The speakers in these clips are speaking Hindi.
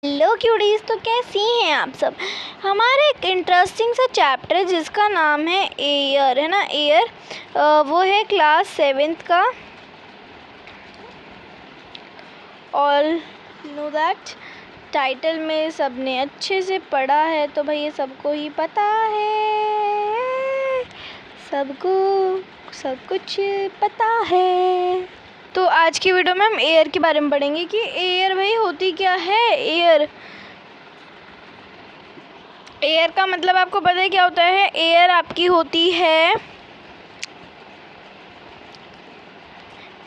हेलो क्यूडीज, तो कैसी हैं आप सब। हमारा एक इंटरेस्टिंग सा चैप्टर है जिसका नाम है एयर, है ना। एयर वो है क्लास 7th का। ऑल नो दैट टाइटल में सबने अच्छे से पढ़ा है, तो भाई ये सबको ही पता है, सबको सब कुछ पता है। तो आज की वीडियो में हम एयर के बारे में पढ़ेंगे कि एयर भाई होती क्या है। एयर का मतलब आपको पता है क्या होता है। एयर आपकी होती है,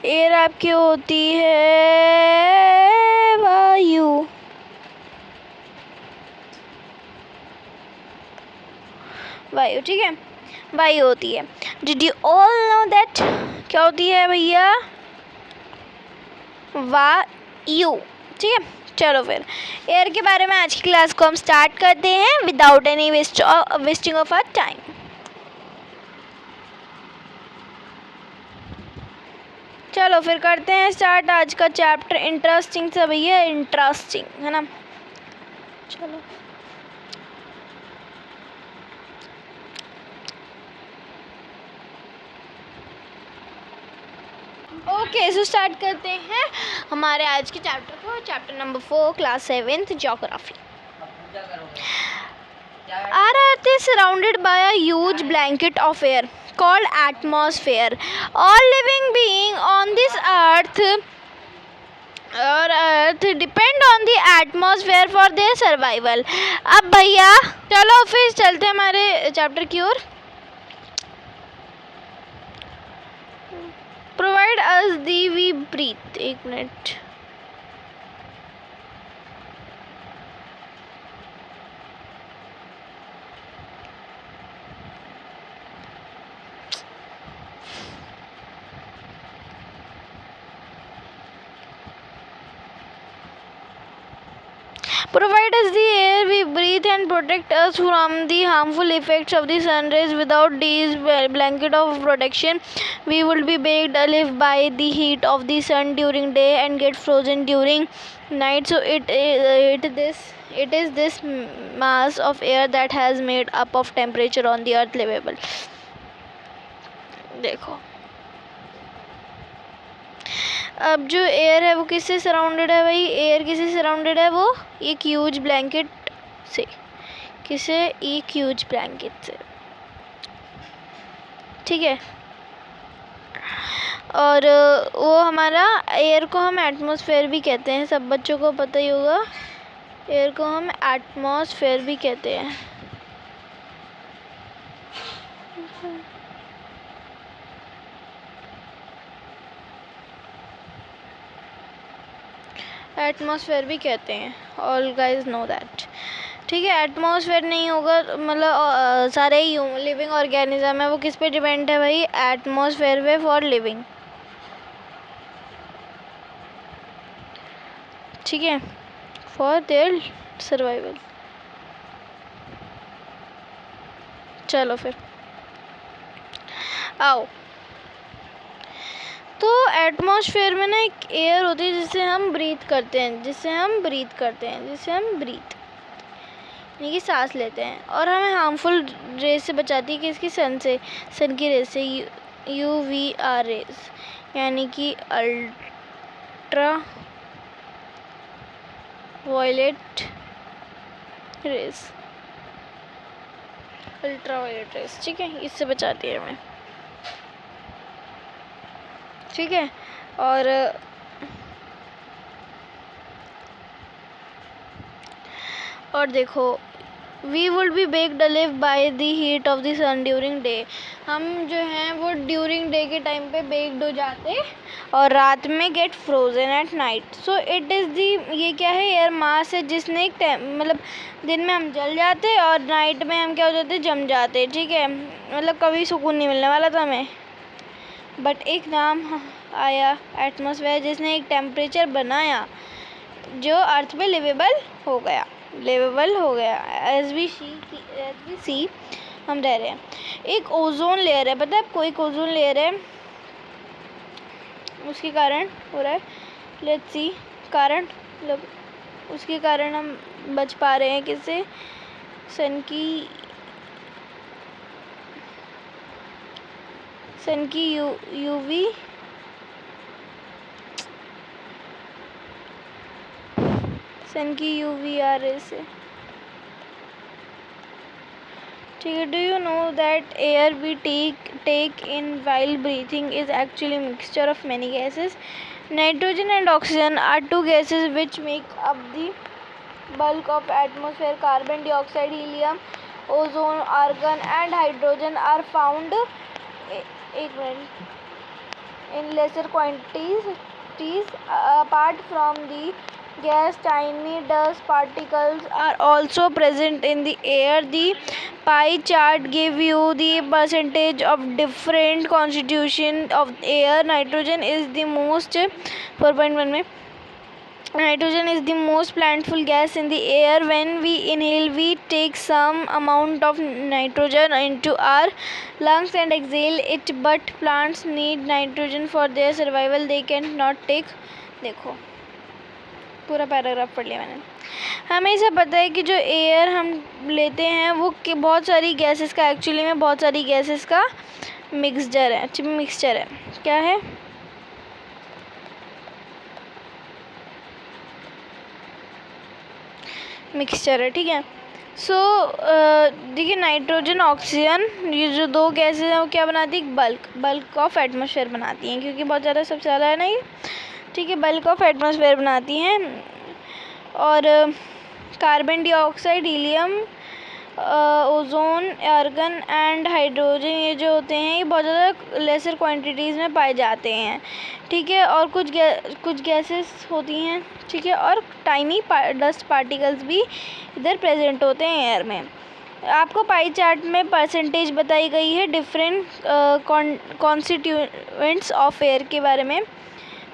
एयर आपकी होती है वायु। वायु, ठीक है, वायु होती है। Did you all know that क्या होती है भैया, वायु, ठीक है। चलो फिर एयर के बारे में आज की क्लास को हम स्टार्ट करते हैं without any wasting of our time. चलो फिर करते हैं स्टार्ट आज का चैप्टर। इंटरेस्टिंग सा भैया, इंटरेस्टिंग है ना। चलो ओके, सो स्टार्ट करते हैं हमारे आज के चैप्टर को। Chapter number 4, class 7th, geography. Our Earth is surrounded by a huge blanket of air called atmosphere. All living beings on this earth depend on the atmosphere for their survival. अब भैया चलो फिर चलते हैं हमारे चैप्टर की ओर। Provide us the we breathe. एक minute, provide us the air we breathe and protect us from the harmful effects of the sun rays. Without these blanket of protection, we would be baked alive by the heat of the sun during day and get frozen during night. So it is this mass of air that has made up of temperature on the earth livable. देखो अब जो एयर है वो किससे सराउंडेड है भाई। एयर किससे सराउंडेड है, वो एक ह्यूज ब्लैंकेट से। किसे, एक ह्यूज ब्लैंकेट से, ठीक है। और वो हमारा एयर को हम एटमॉस्फेयर भी कहते हैं, सब बच्चों को पता ही होगा। एयर को हम एटमॉस्फेयर भी कहते हैं। एटमॉस्फेयर भी कहते हैं, ऑल गाइज नो दैट, ठीक है। एटमॉस्फेयर नहीं होगा मतलब सारे लिविंग ऑर्गेनिज्म है वो किस पे डिपेंड है भाई, एटमॉस्फेयर पे फॉर लिविंग, ठीक है, फॉर देयर सर्वाइवल। चलो फिर आओ, तो एटमॉस्फेयर में ना एक एयर होती है जिसे हम ब्रीथ करते हैं, जिसे हम ब्रीथ यानी कि सांस लेते हैं, और हमें हार्मफुल रेस से बचाती है। किसकी, सन से, सन की रेस से, UVR रेस, यानी कि अल्ट्रा वायलेट रेस, ठीक है, इससे बचाती है हमें, ठीक है। और देखो, we would be baked alive by the heat of the sun during day. हम जो हैं वो ड्यूरिंग डे के टाइम पे बेक्ड हो जाते और रात में get frozen at night. So it is the, ये क्या है, एयर मास है जिसने एक मतलब दिन में हम जल जाते और नाइट में हम क्या हो जाते, जम जाते, ठीक है। मतलब कभी सुकून नहीं मिलने वाला था हमें, बट एक नाम आया एटमॉस्फेयर जिसने एक टेम्परेचर बनाया जो अर्थ पे लिवेबल हो गया। एज वी सी हम रह रहे हैं। एक ओजोन लेयर है, पता है आपको, एक ओजोन लेयर है, उसके कारण हो रहा है, लेट्स सी कारण, मतलब उसके कारण हम बच पा रहे हैं किससे, सन की यूवी आर रे से। ठीक है, do you know that air we take in while breathing is actually mixture of many gases. Nitrogen and oxygen are two gases which make up the bulk of atmosphere. Carbon dioxide, helium, ozone, argon and hydrogen are found in lesser quantities. Apart from the gas, tiny dust particles are also present in the air. The pie chart give you the percentage of different constitution of air. Nitrogen is the most 4.1 में Nitrogen is the most plentiful gas in the air. When we inhale, we take some amount of nitrogen into our lungs and exhale it. But plants need nitrogen for their survival. They cannot take. देखो पूरा पैराग्राफ पढ़ लिया मैंने। हमें इसे पता है कि जो एयर हम लेते हैं वो बहुत सारी गैसेस का, एक्चुअली में बहुत सारी गैसेस का मिक्सचर है। क्या है? मिक्सचर है। ठीक है, सो देखिए नाइट्रोजन ऑक्सीजन ये जो दो गैसेस हैं वो क्या बनाती है, बल्क ऑफ एटमॉस्फेयर बनाती हैं, क्योंकि बहुत ज़्यादा सबसे ज़्यादा है ना ये। ठीक है, बल्क ऑफ एटमॉस्फेयर बनाती हैं। और carbon dioxide, helium, ozone, argon and hydrogen ये जो होते हैं ये बहुत ज़्यादा लेसर क्वांटिटीज़ में पाए जाते हैं। ठीक है, और कुछ गैसेस होती हैं। ठीक है, और टाइनी डस्ट पार्टिकल्स भी इधर प्रेजेंट होते हैं एयर में। आपको पाई चार्ट में परसेंटेज बताई गई है डिफरेंट कॉन्स्टिट्यूएंट्स ऑफ एयर के बारे में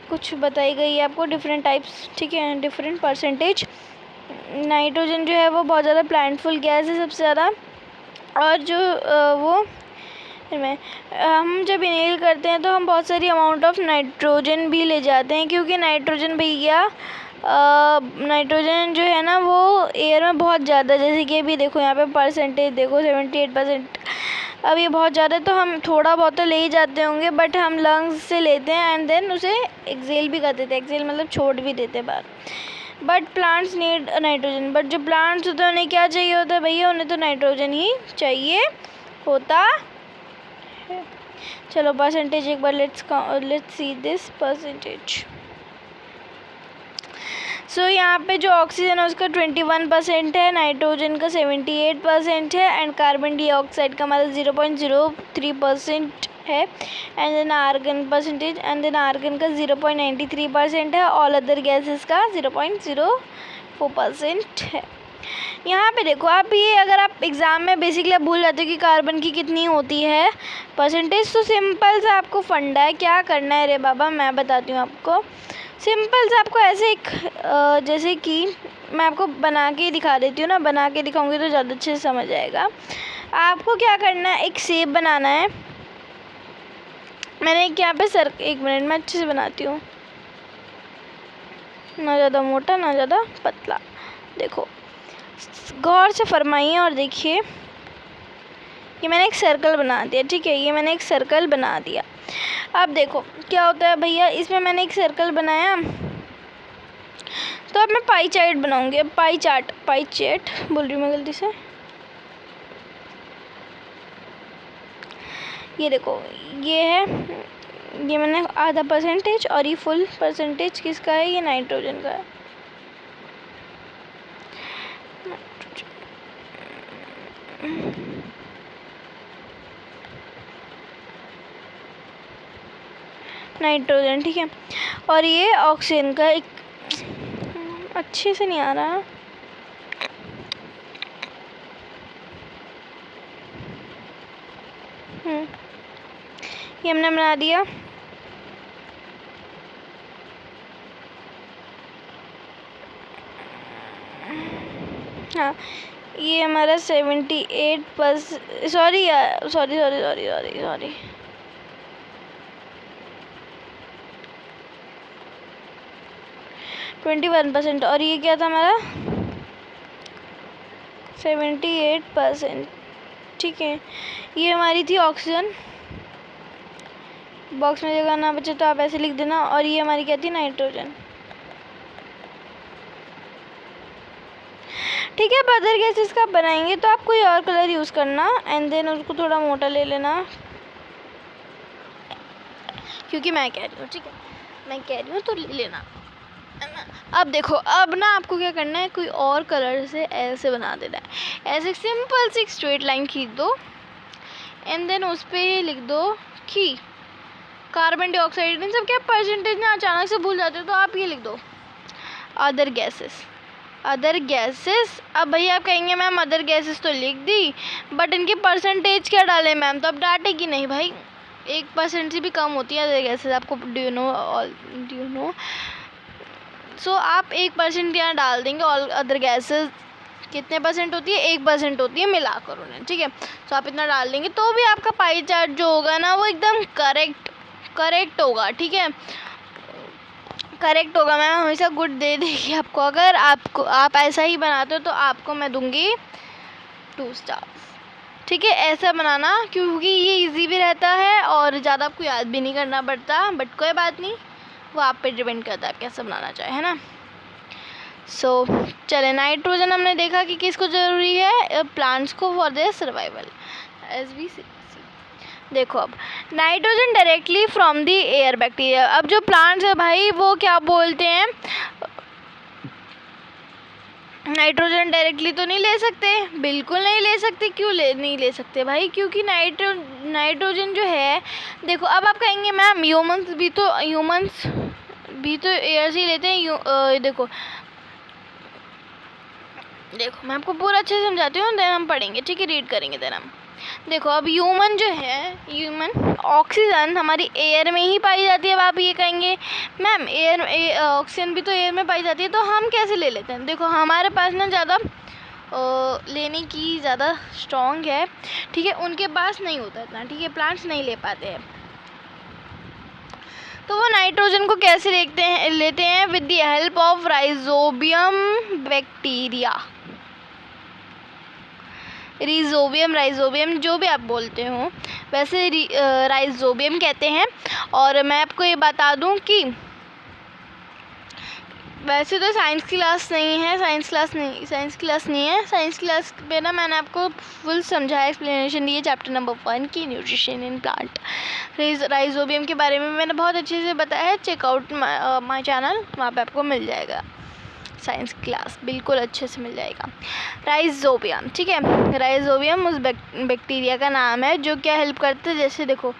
कुछ बताई गई है आपको, डिफरेंट टाइप्स। ठीक है, डिफरेंट परसेंटेज। नाइट्रोजन जो है वो बहुत ज़्यादा प्लांटफुल गैस है सबसे ज़्यादा, और जो वो हम जब इनहेल करते हैं तो हम बहुत सारी अमाउंट ऑफ नाइट्रोजन भी ले जाते हैं, क्योंकि नाइट्रोजन जो है ना वो एयर में बहुत ज़्यादा, जैसे कि अभी देखो यहाँ पे परसेंटेज देखो 78%। अब ये बहुत ज़्यादा, तो हम थोड़ा बहुत तो ले ही जाते होंगे, बट हम लंग्स से लेते हैं एंड देन उसे एक्सेल भी कर देते हैं। एक्सेल मतलब छोड़ भी देते हैं बाहर। But plants need nitrogen, but जो प्लांट्स होते हैं उन्हें क्या चाहिए होता है भैया, उन्हें तो नाइट्रोजन ही चाहिए होता है। चलो परसेंटेज एक बार लेट्स सी दिस परसेंटेज। सो यहाँ पे जो ऑक्सीजन है उसका 21% है, नाइट्रोजन का 78% है, एंड कार्बन डाइऑक्साइड का मतलब 0.03% है, and then argon percentage, and then argon का 0.93% है, ऑल अदर गैसेस का 0.04% है। यहाँ पे देखो आप, ये अगर आप एग्ज़ाम में बेसिकली आप भूल जाते हो कि कार्बन की कितनी होती है परसेंटेज, तो सिंपल सा आपको फंडा है, क्या करना है रे बाबा मैं बताती हूँ आपको। सिंपल से आपको ऐसे एक जैसे कि मैं आपको बना के दिखा देती हूँ ना, बना के दिखाऊंगी तो ज़्यादा अच्छे से समझ आएगा। आपको क्या करना है, एक शेप बनाना है। मैंने एक यहाँ पे एक मिनट में अच्छे से बनाती हूँ, ना ज़्यादा मोटा ना ज़्यादा पतला। देखो गौर से फरमाइए और देखिए, ये मैंने एक सर्कल बना दिया। ठीक है, ये मैंने एक सर्कल बना दिया। अब देखो क्या होता है भैया, इसमें मैंने एक सर्कल बनाया, तो अब मैं पाई चार्ट बनाऊंगी। पाई चार्ट बोल रही हूँ मैं गलती से। ये देखो ये है, ये मैंने आधा परसेंटेज, और ये फुल परसेंटेज किसका है, ये नाइट्रोजन का है। नाइट्रोजन, ठीक है, और ये ऑक्सीजन का। एक अच्छे से नहीं आ रहा, ये हमने बना दिया। हाँ, ये हमारा 78%, सॉरी 21%, और ये क्या था हमारा 78%। ठीक है, ये हमारी थी ऑक्सीजन। बॉक्स में जगह ना बचे तो आप ऐसे लिख देना। और ये हमारी क्या थी, नाइट्रोजन। ठीक है, अब अदर गैसेस का बनाएंगे तो आप कोई और कलर यूज़ करना एंड देन उसको थोड़ा मोटा ले लेना, क्योंकि मैं कह रही हूँ, ठीक है, मैं कह रही हूँ तो ले लेना। अब देखो, अब ना आपको क्या करना है, कोई और कलर से ऐसे बना देना है। ऐसे सिंपल सी स्ट्रेट लाइन खींच दो एंड देन उस पर लिख दो कि कार्बन डाइऑक्साइड। इन सब क्या परसेंटेज ना अचानक से भूल जाते हो तो आप ये लिख दो अदर गैसेस। अदर गैसेस, अब भैया आप कहेंगे मैम अदर गैसेस तो लिख दी बट इनकी परसेंटेज क्या डालें मैम, तो अब डांटेगी नहीं भाई, 1% से भी कम होती है अदर गैसेस। आपको डू यू नो सो आप 1% यहाँ डाल देंगे। ऑल अदर गैसेस कितने परसेंट होती है, 1% होती है मिलाकर उन्हें, ठीक है। तो आप इतना डाल देंगे तो भी आपका पाई चार्ट जो होगा ना वो एकदम करेक्ट होगा, ठीक है, करेक्ट होगा। मैं हमेशा गुड दे देगी आपको। अगर आप ऐसा ही बनाते हो तो आपको मैं दूंगी 2 स्टार्स, ठीक है। ऐसा बनाना, क्योंकि ये इजी भी रहता है और ज़्यादा आपको याद भी नहीं करना पड़ता, बट कोई बात नहीं, वो आप पे डिपेंड करता है आप कैसे बनाना चाहे, है ना। सो चले, नाइट्रोजन हमने देखा कि किसको ज़रूरी है, प्लांट्स को for their survival as we see. देखो अब nitrogen directly from the air bacteria. अब जो प्लांट्स है भाई वो क्या बोलते हैं, नाइट्रोजन डायरेक्टली तो नहीं ले सकते, बिल्कुल नहीं ले सकते। क्यों नहीं ले सकते भाई, क्योंकि नाइट्रोजन जो है, देखो अब आप कहेंगे मैम ह्यूमंस भी तो एयर से ही लेते हैं। देखो मैं आपको पूरा अच्छे से समझाती हूँ, देन हम पढ़ेंगे, ठीक है, रीड करेंगे देन हम। देखो अब ह्यूमन जो है, ह्यूमन ऑक्सीजन हमारी एयर में ही पाई जाती है। अब आप ये कहेंगे मैम ऑक्सीजन भी तो एयर में पाई जाती है, तो हम कैसे ले लेते हैं। देखो हमारे पास ना ज़्यादा लेने की ज़्यादा स्ट्रॉन्ग है, ठीक है, उनके पास नहीं होता इतना, ठीक है, प्लांट्स नहीं ले पाते हैं। तो वो नाइट्रोजन को कैसे लेते हैं with the help of rhizobium bacteria. Rhizobium जो भी आप बोलते हो, वैसे राइजोबियम कहते हैं। और मैं आपको ये बता दूं कि वैसे तो साइंस क्लास नहीं है, साइंस क्लास पे ना मैंने आपको फुल समझाया, एक्सप्लेनेशन दी है चैप्टर नंबर 1 की न्यूट्रिशन इन प्लांट। राइजोबियम के बारे में मैंने बहुत अच्छे से बताया है, चेकआउट माई चैनल, वहाँ पे आपको मिल जाएगा साइंस क्लास, बिल्कुल अच्छे से मिल जाएगा। राइजोबियम, ठीक है, राइजोबियम उस बैक्टीरिया का नाम है जो क्या हेल्प करते हैं। जैसे देखो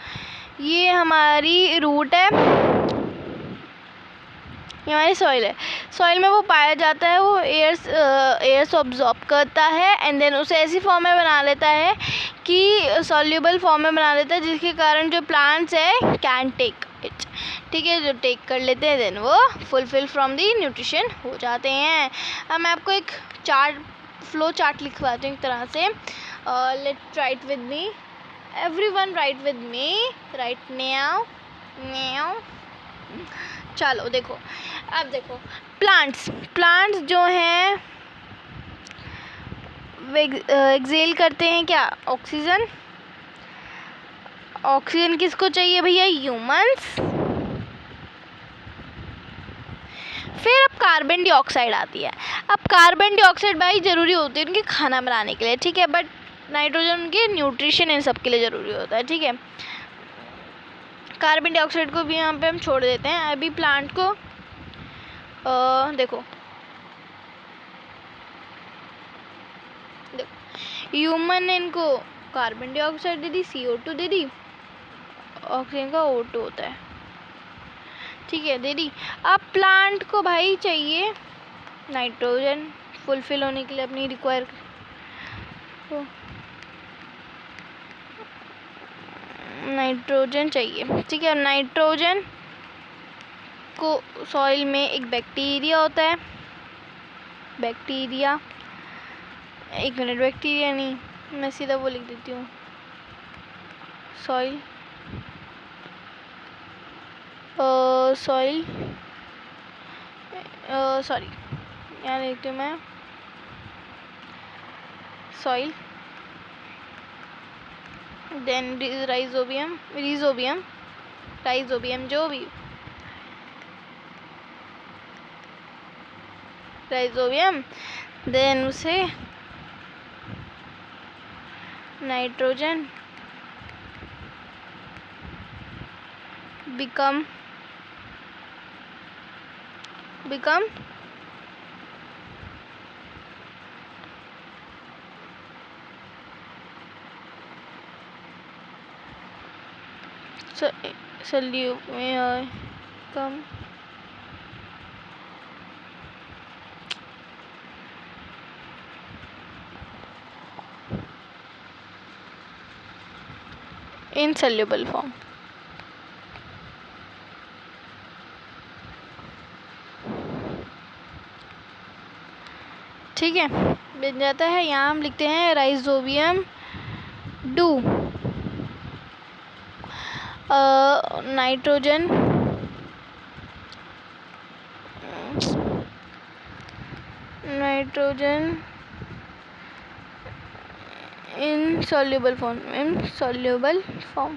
ये हमारी रूट है, ये हमारी सॉइल है, सॉइल में वो पाया जाता है, वो एयर से ऑब्जॉर्ब करता है एंड देन उसे ऐसी फॉर्म में बना लेता है कि सॉल्यूबल फॉर्म में बना लेता है, जिसके कारण जो प्लांट्स है कैन टेक इट, ठीक है, जो टेक कर लेते हैं देन वो फुलफिल फ्रॉम दी न्यूट्रिशन हो जाते हैं। अब मैं आपको एक फ्लो चार्ट लिखवाती हूँ एक तरह से। Let's write with me, everyone right with me right now. चलो देखो, अब देखो प्लांट्स जो हैं वे एक्सेल करते हैं क्या, ऑक्सीजन किसको चाहिए भैया, ह्यूमंस। फिर अब कार्बन डाइऑक्साइड आती है। अब कार्बन डाइऑक्साइड भाई ज़रूरी होती है उनके खाना बनाने के लिए, ठीक है, बट नाइट्रोजन उनके न्यूट्रिशन इन सब के लिए ज़रूरी होता है, ठीक है। कार्बन डाइऑक्साइड को भी यहाँ पे हम छोड़ देते हैं। अभी प्लांट को देखो ह्यूमन ने इनको कार्बन डाइऑक्साइड दे दी, CO2 दे दी, ऑक्सीजन का O2 होता है, ठीक है, दे दी। अब प्लांट को भाई चाहिए नाइट्रोजन फुलफिल होने के लिए अपनी रिक्वायर, नाइट्रोजन चाहिए, ठीक है। नाइट्रोजन को सॉइल में एक बैक्टीरिया होता है, बैक्टीरिया नहीं, मैं सीधा वो लिख देती हूँ सॉइल सॉरी, यहाँ लिखती हूँ मैं सॉइल, देन राइजोबियम, जो भी राइजोबियम, देन उसे nitrogen become come insoluble form. ठीक है, बन जाता है। यहाँ हम लिखते हैं rhizobium do nitrogen insoluble form।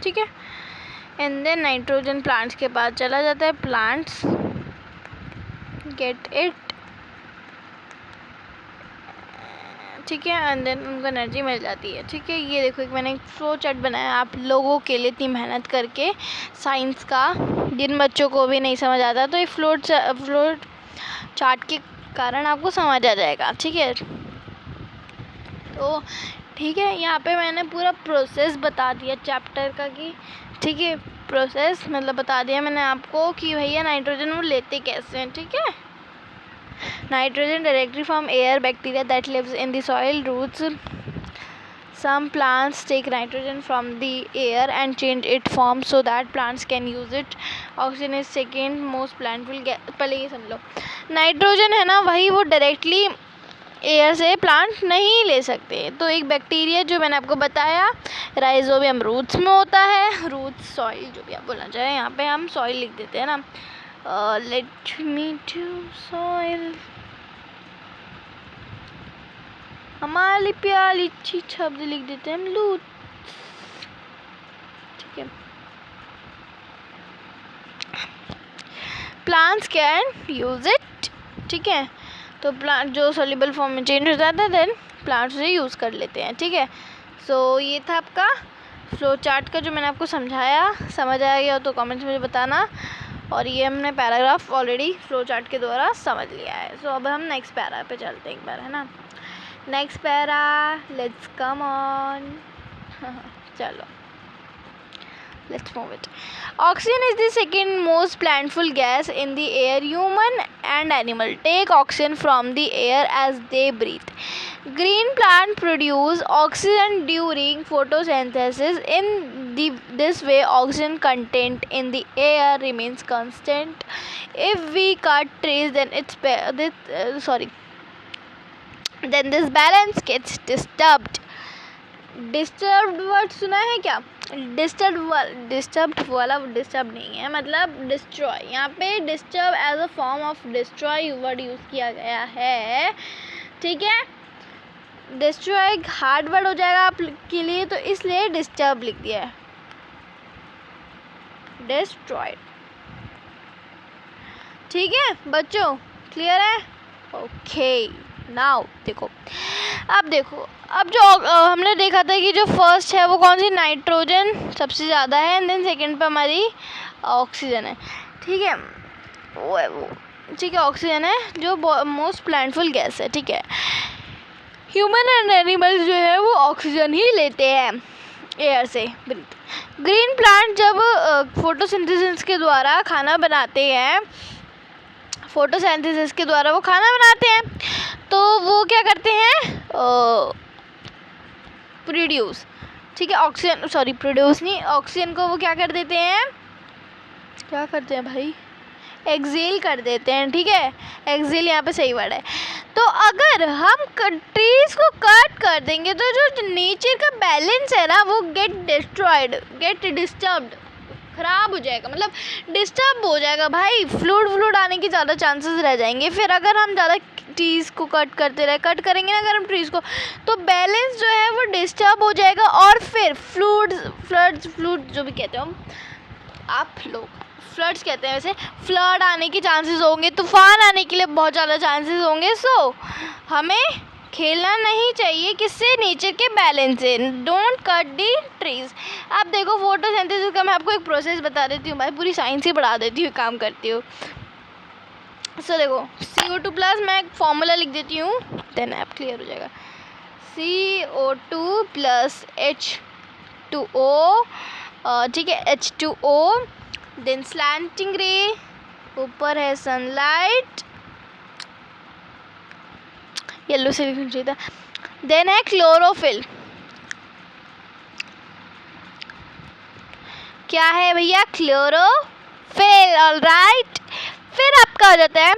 ठीक है, एंड देन नाइट्रोजन प्लांट्स के पास चला जाता है, प्लांट्स गेट इट, ठीक है, एंड देन उनको एनर्जी मिल जाती है। ठीक है, ये देखो एक मैंने एक फ्लो चार्ट बनाया आप लोगों के लिए इतनी मेहनत करके साइंस का, जिन बच्चों को भी नहीं समझ आता तो ये फ्लो चार्ट के कारण आपको समझ आ जाएगा। ठीक है, तो ठीक है, यहाँ पे मैंने पूरा प्रोसेस बता दिया चैप्टर का कि ठीक है, प्रोसेस मतलब बता दिया मैंने आपको कि भैया नाइट्रोजन वो लेते कैसे हैं। ठीक है, nitrogen directly from air, bacteria that lives in the soil, roots, some plants take nitrogen from the air and change its form so that plants can use it. Oxygen is second most plentiful gas. पहले ये समझ लो, नाइट्रोजन है ना वही वो डायरेक्टली एयर से प्लांट नहीं ले सकते। तो एक बैक्टीरिया जो मैंने आपको बताया राइजोबियम रूट्स में होता है, रूट्स सॉइल जो भी आप बोलना चाहें, यहाँ पे हम सॉइल लिख देते हैं ना, लेट मी टू सॉइल, हमारी प्याली अच्छी शब्द लिख देते हैं हम लूट। ठीक है, प्लांट्स कैन यूज इट। ठीक है, तो प्लांट जो सोल्यूबल फॉर्म में चेंज हो जाता है देन प्लांट्स उसे यूज़ कर लेते हैं। ठीक है, सो ये था आपका फ्लो चार्ट का जो मैंने आपको समझाया। समझ आया गया तो कमेंट्स में मुझे बताना, और ये हमने पैराग्राफ ऑलरेडी फ्लो चार्ट के द्वारा समझ लिया है। सो अब हम नेक्स्ट पैरा पे चलते हैं एक बार, है ना। Next para, let's come on चलो let's move it. Oxygen is the second most plentiful gas in the air. Human and animal take oxygen from the air as they breathe. Green plant produce oxygen during photosynthesis. This way oxygen content in the air remains constant. If we cut trees then then this balance gets disturbed. Disturb word सुना है क्या? डिस्टर्ब वाला डिस्टर्ब नहीं है, मतलब डिस्ट्रॉय। यहाँ पे disturb as a form of destroy word use किया गया है। ठीक है, डिस्ट्रॉय हार्ड वर्ड हो जाएगा आपके लिए, तो इसलिए डिस्टर्ब लिख दिया है, डिस्ट्रॉयड। ठीक है बच्चों, क्लियर है? ओके, नाउ देखो, अब जो हमने देखा था कि जो फर्स्ट है वो कौन सी, नाइट्रोजन सबसे ज़्यादा है, एंड देन सेकंड पे हमारी ऑक्सीजन है। ठीक है, वो ठीक है, ऑक्सीजन है जो मोस्ट प्लांटफुल गैस है। ठीक है, ह्यूमन एंड एनिमल्स जो है वो ऑक्सीजन ही लेते हैं एयर से। ग्रीन प्लांट जब फोटोसिंथेसिस के द्वारा खाना बनाते हैं, फोटोसिंथेसिस के द्वारा वो खाना बनाते हैं, तो वो क्या करते हैं, प्रोड्यूस। ठीक है, ऑक्सीजन, सॉरी प्रोड्यूस नहीं, ऑक्सीजन को वो क्या कर देते हैं, क्या करते हैं भाई, एक्सेल कर देते हैं। ठीक है, एक्सेल यहाँ पे सही वर्ड है। तो अगर हम ट्रीज को कट कर देंगे तो जो नेचर का बैलेंस है ना वो गेट डिस्टर्ब्ड, ख़राब हो जाएगा, मतलब डिस्टर्ब हो जाएगा भाई, फ्लूड आने की ज़्यादा चांसेस रह जाएंगे। फिर अगर हम ज़्यादा ट्रीज़ को कट करेंगे ना अगर हम ट्रीज़ को, तो बैलेंस जो है वो डिस्टर्ब हो जाएगा और फिर फ्लड जो भी कहते हो हम, आप लोग फ्लड्स कहते हैं, वैसे फ्लड आने के चांसेस होंगे, तूफान आने के लिए बहुत ज़्यादा चांसेस होंगे। सो हमें खेलना नहीं चाहिए किससे, नेचर के बैलेंस से। Don't cut the trees. अब देखो फोटोसिंथेसिस का मैं आपको एक प्रोसेस बता देती हूँ भाई, पूरी साइंस ही पढ़ा देती हूँ, काम करती हूँ। सो देखो CO2+ मैं एक फॉर्मूला लिख देती हूँ, देन ऐप क्लियर हो जाएगा। CO2+ H2O, ठीक है, H2O, देन स्लैंटिंग रे, ऊपर है सनलाइट, येलो से लिखना चाहिए था, देन है क्लोरोफिल। क्या है भैया, क्लोरोफिल, ऑलराइट। फिर आपका हो जाता है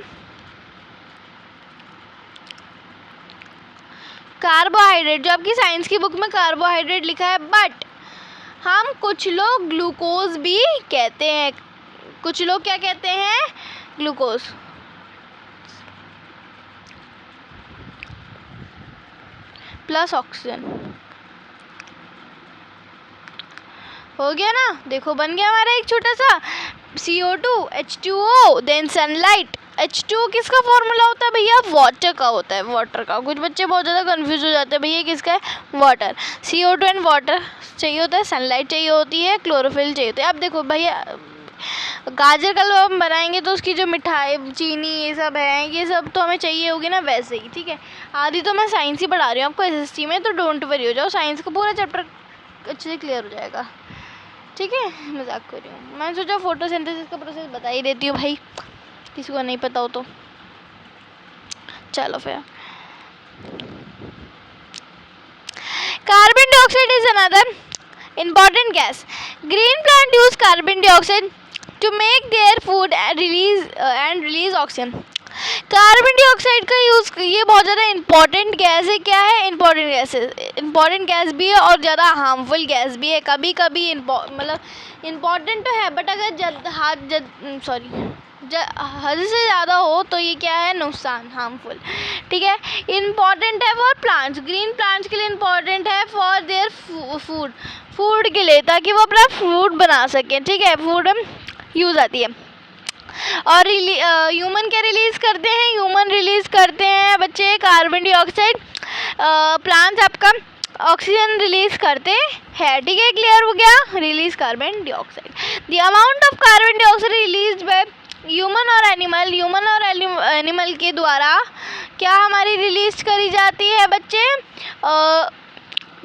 कार्बोहाइड्रेट, जो आपकी साइंस की बुक में कार्बोहाइड्रेट लिखा है, बट हम कुछ लोग ग्लूकोज भी कहते हैं, कुछ लोग क्या कहते हैं, ग्लूकोज। प्लस ऑक्सीजन, हो गया ना, देखो बन गया हमारा एक छोटा सा CO2 H2O, then sunlight. H2O किसका फॉर्मूला होता है भैया, वाटर का होता है, वाटर का। कुछ बच्चे बहुत ज़्यादा कंफ्यूज हो जाते हैं, भैया किसका है, वाटर। CO2 एंड वाटर चाहिए होता है, सनलाइट चाहिए होती है, क्लोरोफिल चाहिए होता है। अब देखो भैया गाजर का हलवा हम बनाएंगे तो उसकी जो मिठाई, चीनी, ये सब है, ये सब तो हमें चाहिए होगी ना, वैसे ही, ठीक है। आदि तो मैं साइंस ही पढ़ा रही हूँ आपको SST में, तो डोंट वरी हो जाओ, साइंस का पूरा चैप्टर अच्छे से क्लियर हो जाएगा, ठीक है। मजाक कर रही हूँ, मैंने सोचा फोटोसिंथेसिस का प्रोसेस बता ही देती हूँ भाई, किसी को नहीं पता हो तो। चलो फिर, carbon dioxide is another important gas. Green plant use carbon dioxide to make their food and release oxygen. Carbon dioxide का यूज़, ये बहुत ज़्यादा इंपॉर्टेंट गैस है। क्या है, इंपॉर्टेंट गैस है, इंपॉर्टेंट गैस भी है और ज़्यादा हार्मफुल गैस भी है। कभी कभी मतलब इंपॉर्टेंट तो है, बट अगर हद से ज़्यादा हो तो ये क्या है, नुकसान, हार्मफुल, ठीक है। इम्पॉर्टेंट है फॉर प्लांट्स, ग्रीन प्लांट्स के लिए इम्पॉर्टेंट है फॉर देयर फूड के लिए, ताकि वो अपना फूड बना सकें, ठीक है, फूड यूज़ आती है। और ह्यूमन क्या रिलीज़ करते हैं, ह्यूमन रिलीज़ करते हैं बच्चे कार्बन डाइऑक्साइड, प्लांट्स आपका ऑक्सीजन रिलीज़ करते हैं, ठीक है, क्लियर हो गया, release carbon dioxide. The amount of carbon dioxide release by human और एनिमल के द्वारा क्या हमारी रिलीज करी जाती है बच्चे,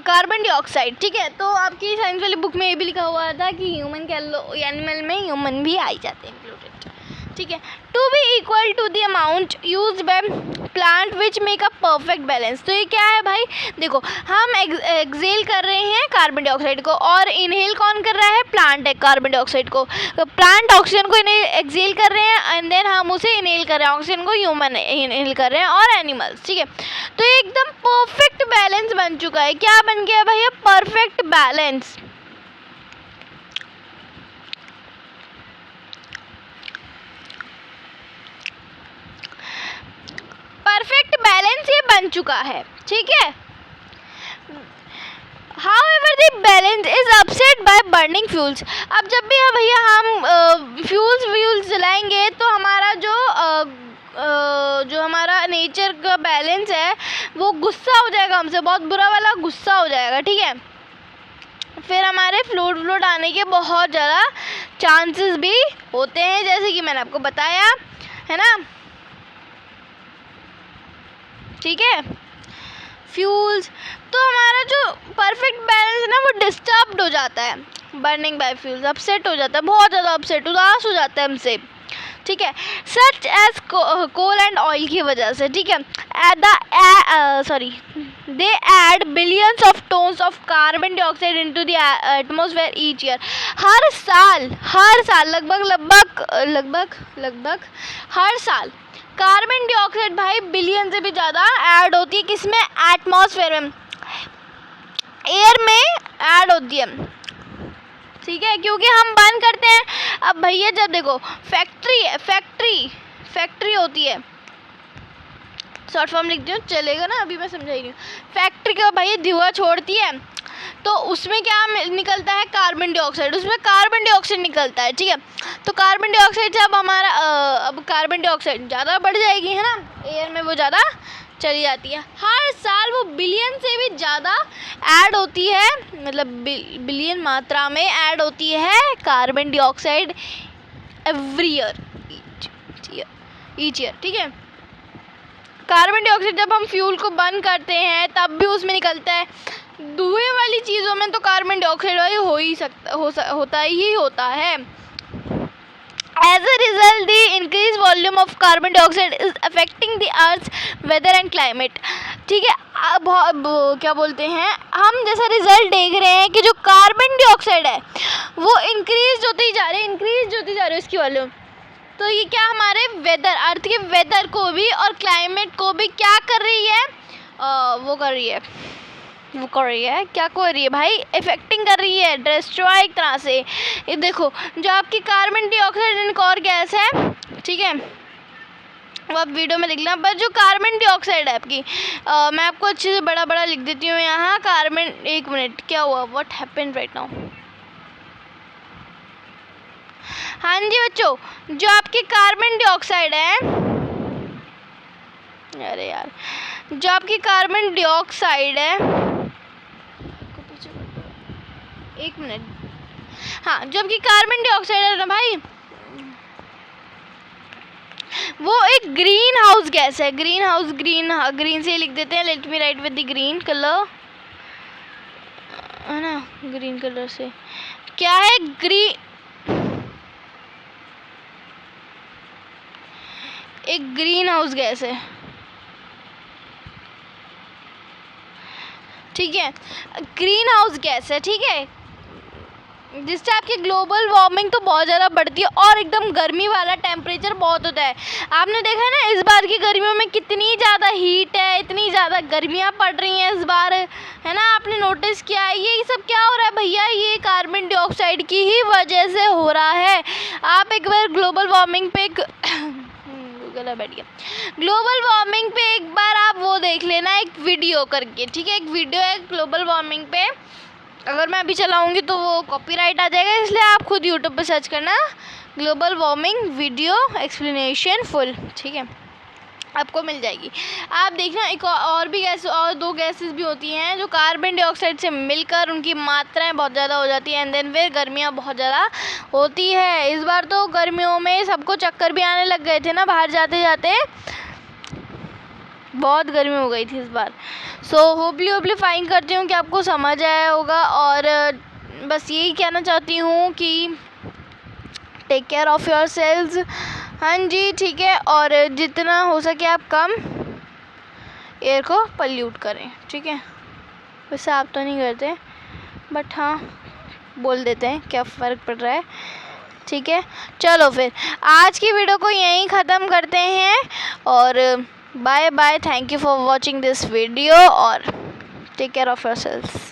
कार्बन डाइऑक्साइड, ठीक है। तो आपकी साइंस वाली बुक में ये भी लिखा हुआ था कि ह्यूमन के एनिमल में ह्यूमन भी आई जाते हैं इंक्लूडेड, ठीक है। To be equal to the amount use by plant which make a perfect balance. तो ये क्या है भाई, देखो हम एक्सेल कर रहे हैं कार्बन डाइऑक्साइड को, और इनहेल कौन कर रहा है, प्लांट है कार्बन डाइऑक्साइड को, प्लांट ऑक्सीजन को एक्सेल कर रहे हैं एंड देन हम उसे इनहेल कर रहे हैं, ऑक्सीजन को ह्यूमन इनहेल कर रहे हैं और एनिमल्स, ठीक है। तो एकदम परफेक्ट बैलेंस बन चुका है। क्या बन गया भैया, परफेक्ट बैलेंस। परफेक्ट बैलेंस ये बन चुका है, ठीक है। However, the balance is upset by burning fuels. अब जब भी भैया हम फ्यूल्स जलाएंगे तो हमारा जो हमारा नेचर का बैलेंस है वो गुस्सा हो जाएगा हमसे, बहुत बुरा वाला गुस्सा हो जाएगा, ठीक है। फिर हमारे फ्लूड आने के बहुत ज़्यादा चांसेस भी होते हैं, जैसे कि मैंने आपको बताया है ना, ठीक है। फ्यूल्स, तो हमारा जो परफेक्ट बैलेंस है ना वो डिस्टर्ब्ड हो जाता है, बर्निंग बाय फ्यूल्स, अपसेट हो जाता है, बहुत ज़्यादा अपसेट, उदास हो जाता है हमसे, ठीक है, such as coal and oil की वजह से, ठीक है। they add billions of tons of carbon dioxide into the atmosphere each year. हर साल लगभग हर साल कार्बन डाइऑक्साइड भाई बिलियन से भी ज़्यादा ऐड होती है। किसमें? एटमॉस्फेयर में, एयर में ऐड होती है, ठीक है, क्योंकि हम बंद करते हैं। अब भैया जब देखो फैक्ट्री होती है, शॉर्ट फॉर्म लिख दूँ चलेगा ना, अभी मैं समझा ही नहीं। फैक्ट्री का भैया धुआं छोड़ती है तो उसमें क्या निकलता है? कार्बन डाइऑक्साइड, उसमें कार्बन डाइऑक्साइड निकलता है, ठीक है। तो कार्बन डाइऑक्साइड से अब हमारा अब कार्बन डाइऑक्साइड ज़्यादा बढ़ जाएगी, है ना, एयर में वो ज़्यादा चली जाती है। हर साल वो बिलियन से भी ज़्यादा ऐड होती है, मतलब बिलियन मात्रा में ऐड होती है carbon dioxide every year, each year, ठीक है। कार्बन डाइऑक्साइड जब हम फ्यूल को बंद करते हैं तब भी उसमें निकलता है। धुएं वाली चीज़ों में तो कार्बन डाइऑक्साइड होता है। As a result, the increased volume of carbon dioxide is affecting the Earth's weather and climate. ठीक है, अब क्या बोलते हैं हम, जैसा रिजल्ट देख रहे हैं कि जो कार्बन डाइऑक्साइड है वो इंक्रीज होती जा रही है इसकी वॉल्यूम। तो ये क्या हमारे वेदर, अर्थ के वेदर को भी और क्लाइमेट को भी क्या कर रही है? क्या कर रही है भाई? इफेक्टिंग कर रही है, डिस्ट्रॉय एक तरह से। ये देखो, जो आपकी कार्बन डाइऑक्साइड एक और गैस है, ठीक है, वो आप वीडियो में लिख लेना। पर जो कार्बन डाइऑक्साइड है आपकी, मैं आपको अच्छे से बड़ा लिख देती हूँ यहाँ। कार्बन, एक मिनट, क्या हुआ? What happened right now? हाँ जी बच्चों, जो आपकी कार्बन डाइऑक्साइड है, अरे यार, जो आपकी कार्बन डाइऑक्साइड है, एक मिनट, हाँ, जो आपकी कार्बन डाइऑक्साइड है ना भाई, वो एक ग्रीन हाउस गैस है। ग्रीन से लिख देते हैं, let me right with the green colour, है ना, ग्रीन कलर से क्या है? एक ग्रीन हाउस गैस है, ठीक है, ग्रीन हाउस गैस है, ठीक है, जिससे आपकी ग्लोबल वार्मिंग तो बहुत ज़्यादा बढ़ती है और एकदम गर्मी वाला टेम्परेचर बहुत होता है। आपने देखा है ना इस बार की गर्मियों में कितनी ज़्यादा हीट है, इतनी ज़्यादा गर्मियाँ पड़ रही हैं इस बार, है ना, आपने नोटिस किया है? ये सब क्या हो रहा है भैया? ये कार्बन डाइऑक्साइड की ही वजह से हो रहा है। आप एक बार ग्लोबल वार्मिंग पे एक बार आप वो देख लेना, एक वीडियो करके, ठीक है, एक वीडियो है ग्लोबल वार्मिंग पे। अगर मैं अभी चलाऊंगी तो वो कॉपीराइट आ जाएगा, इसलिए आप खुद यूट्यूब पे सर्च करना global warming video explanation full, ठीक है, आपको मिल जाएगी। आप देखना, एक और भी गैस, और दो गैसेस भी होती हैं जो कार्बन डाइऑक्साइड से मिलकर उनकी मात्राएं बहुत ज़्यादा हो जाती हैं, एंड देन फिर गर्मियाँ बहुत ज़्यादा होती है। इस बार तो गर्मियों में सबको चक्कर भी आने लग गए थे ना, बाहर जाते जाते बहुत गर्मी हो गई थी इस बार। सो होपली फाइन करती हूँ कि आपको समझ आया होगा, और बस यही कहना चाहती हूँ कि take care of your sales. हाँ जी, ठीक है, और जितना हो सके आप कम एयर को पल्यूट करें, ठीक है। वैसे आप तो नहीं करते, बट हाँ बोल देते हैं, क्या फ़र्क पड़ रहा है, ठीक है। चलो फिर आज की वीडियो को यहीं ख़त्म करते हैं, और bye bye, thank you for watching this video, और take care of your sales.